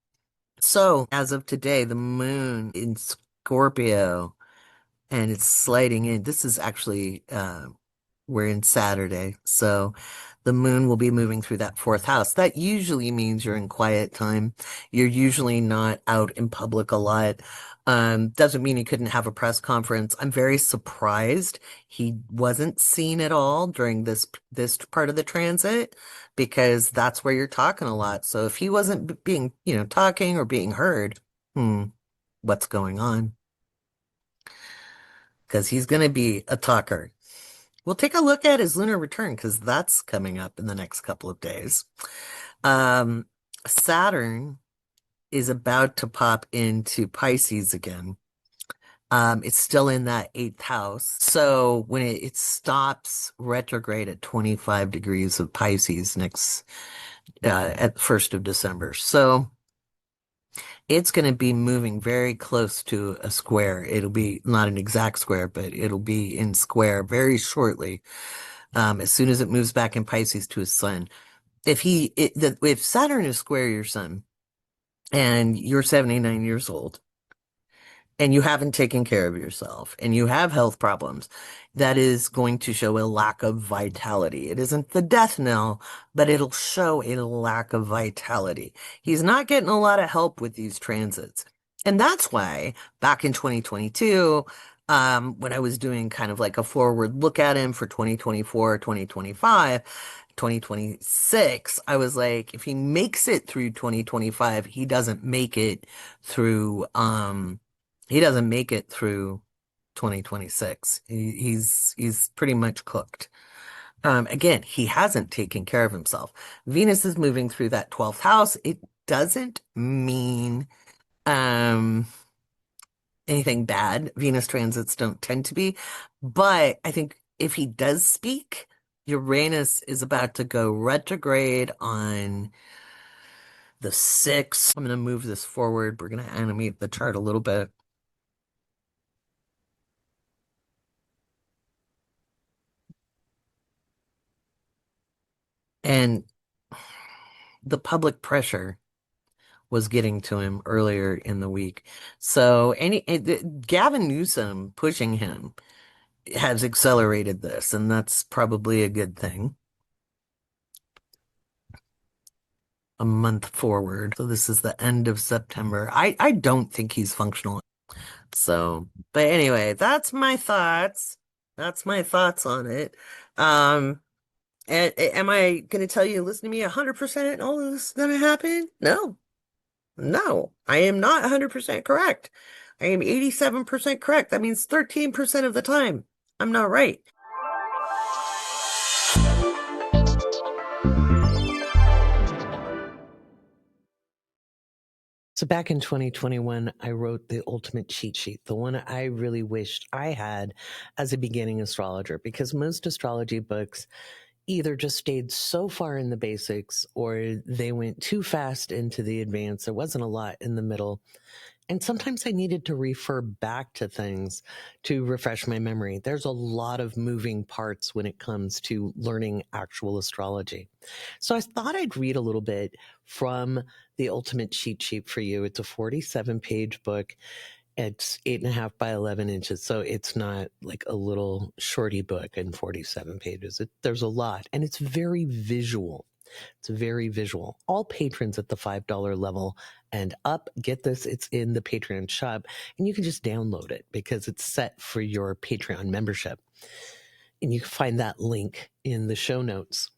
A: So as of today, the moon in Scorpio, and it's sliding in. This is actually, we're in Saturday. So the moon will be moving through that fourth house. That usually means you're in quiet time. You're usually not out in public a lot. Doesn't mean he couldn't have a press conference. I'm very surprised he wasn't seen at all during this part of the transit, because that's where you're talking a lot. So if he wasn't being, talking or being heard, what's going on? Because he's going to be a talker. We'll take a look at his lunar return, because that's coming up in the next couple of days. Saturn is about to pop into Pisces again. It's still in that eighth house. So when it stops retrograde at 25 degrees of Pisces at 1st of December. So it's going to be moving very close to a square. It'll be not an exact square, but it'll be in square very shortly. As soon as it moves back in Pisces to his sun. If Saturn is square your sun and you're 79 years old,
B: and you haven't taken care of yourself and you have health problems, that is going to show a lack of vitality. It isn't the death knell, but it'll show a lack of vitality. He's not getting a lot of help with these transits. And that's why back in 2022, when I was doing kind of like a forward look at him for 2024, 2025, 2026, I was like, if he makes it through 2025, he doesn't make it through 2026. He's pretty much cooked. Again, he hasn't taken care of himself. Venus is moving through that 12th house. It doesn't mean um anything bad. Venus transits don't tend to be, but I think if he does speak, Uranus is about to go retrograde on the 6th. I'm going to move this forward. We're going to animate the chart a little bit. And the public pressure was getting to him earlier in the week. So Gavin Newsom pushing him has accelerated this, and that's probably a good thing. A month forward. So this is the end of September. I don't think he's functional. So, but anyway, that's my thoughts. That's my thoughts on it. Am I going to tell you, listen to me 100% all of this is going to happen? No. No, I am not 100% correct. I am 87% correct. That means 13% of the time I'm not right.
A: So back in 2021, I wrote the ultimate cheat sheet, the one I really wished I had as a beginning astrologer, because most astrology books either just stayed so far in the basics or they went too fast into the advanced. There wasn't a lot in the middle. And sometimes I needed to refer back to things to refresh my memory. There's a lot of moving parts when it comes to learning actual astrology. So I thought I'd read a little bit from the Ultimate Cheat Sheet for you. It's a 47-page book. It's 8.5 by 11 inches. So it's not like a little shorty book in 47 pages. There's a lot, and it's very visual. It's very visual. All patrons at the $5 level and up, get this, it's in the Patreon shop, and you can just download it because it's set for your Patreon membership. And you can find that link in the show notes.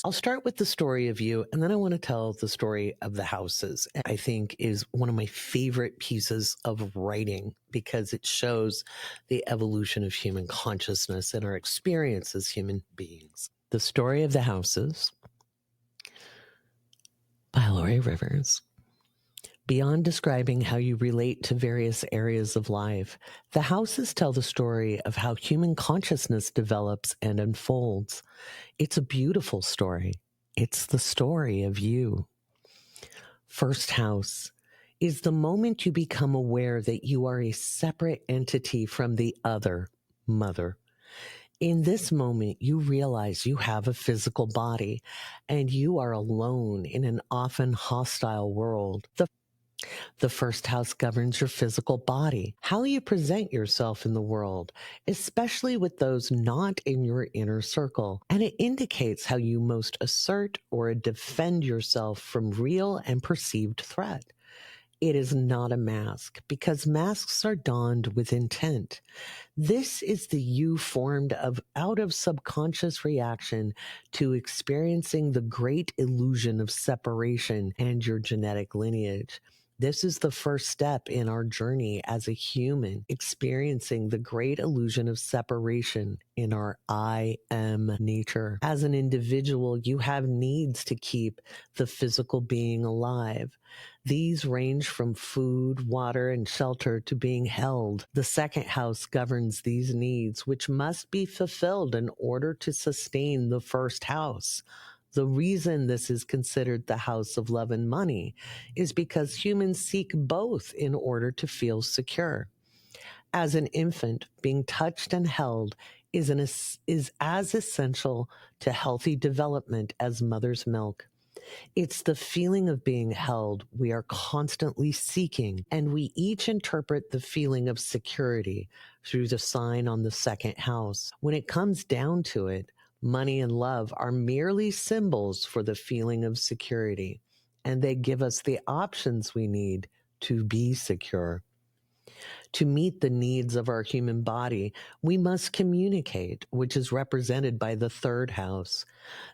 A: I'll start with the story of you, and then I want to tell the story of the houses. I think is one of my favorite pieces of writing because it shows the evolution of human consciousness and our experience as human beings. The story of the houses by Laurie Rivers. Beyond describing how you relate to various areas of life, the houses tell the story of how human consciousness develops and unfolds. It's a beautiful story. It's the story of you. First house is the moment you become aware that you are a separate entity from the other, mother. In this moment, you realize you have a physical body and you are alone in an often hostile world. The first house governs your physical body, how you present yourself in the world, especially with those not in your inner circle. And it indicates how you most assert or defend yourself from real and perceived threat. It is not a mask because masks are donned with intent. This is the you formed out of subconscious reaction to experiencing the great illusion of separation and your genetic lineage. This is the first step in our journey as a human, experiencing the great illusion of separation in our I am nature. As an individual, you have needs to keep the physical being alive. These range from food, water, and shelter to being held. The second house governs these needs, which must be fulfilled in order to sustain the first house. The reason this is considered the house of love and money is because humans seek both in order to feel secure. As an infant, being touched and held is as essential to healthy development as mother's milk. It's the feeling of being held we are constantly seeking, and we each interpret the feeling of security through the sign on the second house. When it comes down to it, money and love are merely symbols for the feeling of security, and they give us the options we need to be secure. To meet the needs of our human body, we must communicate, which is represented by the third house.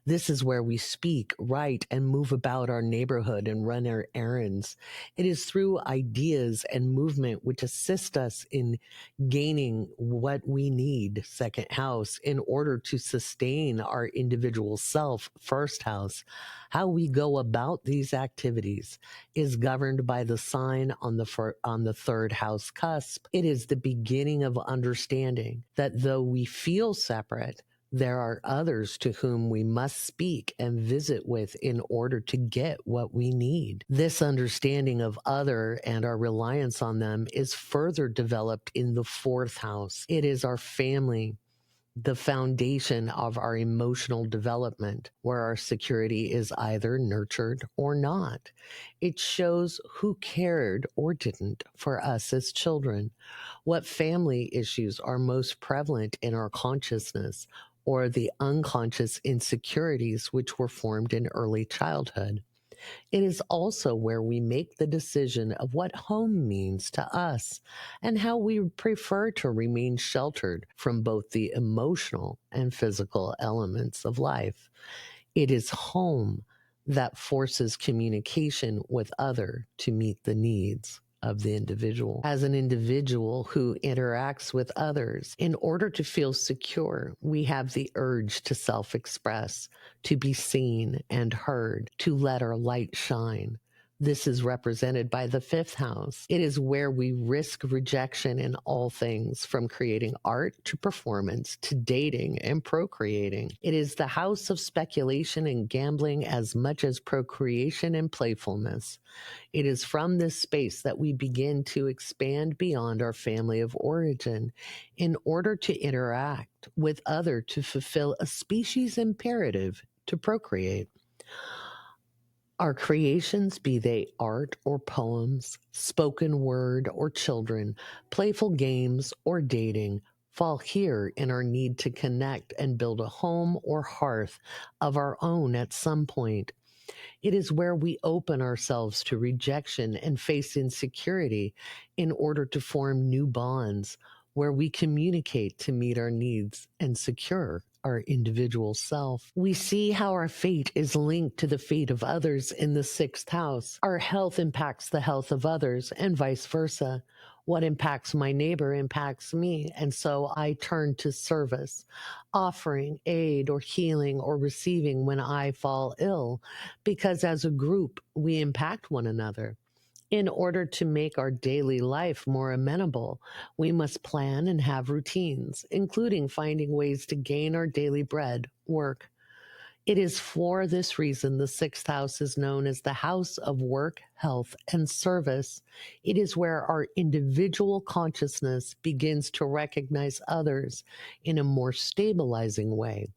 A: This is where we speak, write, and move about our neighborhood and run our errands. It is through ideas and movement which assist us in gaining what we need, second house, in order to sustain our individual self, first house. How we go about these activities is governed by the sign on the third house cusp. It is the beginning of understanding that though we feel separate, there are others to whom we must speak and visit with in order to get what we need. This understanding of other and our reliance on them is further developed in the fourth house. It is our family, the foundation of our emotional development, where our security is either nurtured or not. It shows who cared or didn't for us as children, what family issues are most prevalent in our consciousness, or the unconscious insecurities which were formed in early childhood. It is also where we make the decision of what home means to us and how we prefer to remain sheltered from both the emotional and physical elements of life. It is home that forces communication with other to meet the needs of the individual. As an individual who interacts with others, in order to feel secure, we have the urge to self-express, to be seen and heard, to let our light shine. This is represented by the fifth house. It is where we risk rejection in all things, from creating art to performance to dating and procreating. It is the house of speculation and gambling as much as procreation and playfulness. It is from this space that we begin to expand beyond our family of origin in order to interact with other to fulfill a species imperative to procreate. Our creations, be they art or poems, spoken word or children, playful games or dating, fall here in our need to connect and build a home or hearth of our own at some point. It is where we open ourselves to rejection and face insecurity in order to form new bonds, where we communicate to meet our needs and secure our individual self. We see how our fate is linked to the fate of others in the sixth house. Our health impacts the health of others and vice versa. What impacts my neighbor impacts me, and so I turn to service, offering aid or healing or receiving when I fall ill, because as a group, we impact one another. In order to make our daily life more amenable, we must plan and have routines, including finding ways to gain our daily bread, work. It is for this reason the sixth house is known as the house of work, health, and service. It is where our individual consciousness begins to recognize others in a more stabilizing way,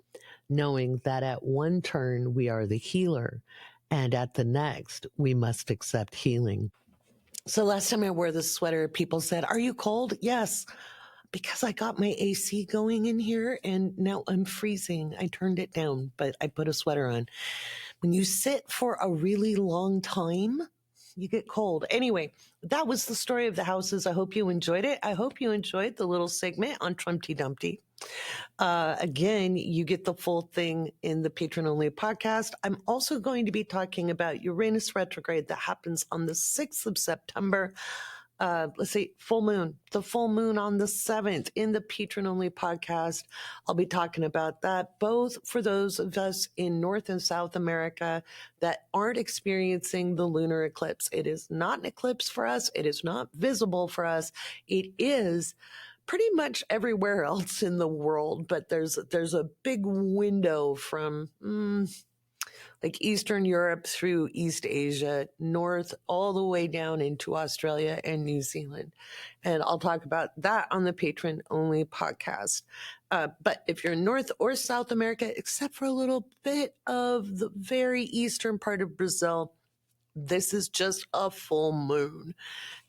A: knowing that at one turn we are the healer, and at the next we must accept healing. So last time I wore this sweater, people said, "Are you cold?" Yes, because I got my AC going in here and now I'm freezing. I turned it down, but I put a sweater on. When you sit for a really long time, you get cold. Anyway, that was the story of the houses. I hope you enjoyed it. I hope you enjoyed the little segment on Trumpty Dumpty. Again, you get the full thing in the Patron Only podcast. I'm also going to be talking about Uranus retrograde that happens on the 6th of September. Let's see, the full moon on the 7th in the Patron Only podcast. I'll be talking about that, both for those of us in North and South America that aren't experiencing the lunar eclipse. It is not an eclipse for us. It is not visible for us. It is pretty much everywhere else in the world, but there's a big window from like Eastern Europe through East Asia, north all the way down into Australia and New Zealand. And I'll talk about that on the patron only podcast. But if you're in North or South America, except for a little bit of the very eastern part of Brazil, this is just a full moon.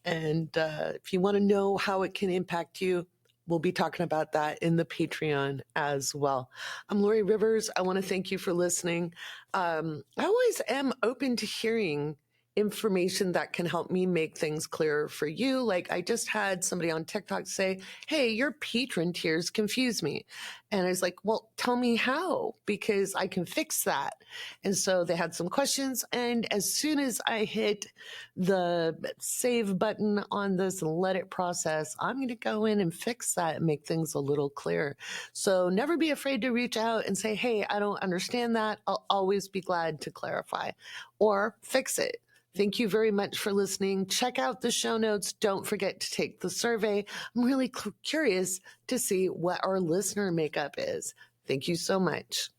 A: And if you want to know how it can impact you, we'll be talking about that in the Patreon as well. I'm Laurie Rivers. I want to thank you for listening. I always am open to hearing information that can help me make things clearer for you. Like I just had somebody on TikTok say, hey, your patron tiers confuse me. And I was like, well, tell me how, because I can fix that. And so they had some questions. And as soon as I hit the save button on this and let it process, I'm going to go in and fix that and make things a little clearer. So never be afraid to reach out and say, hey, I don't understand that. I'll always be glad to clarify or fix it. Thank you very much for listening. Check out the show notes. Don't forget to take the survey. I'm really curious to see what our listener makeup is. Thank you so much.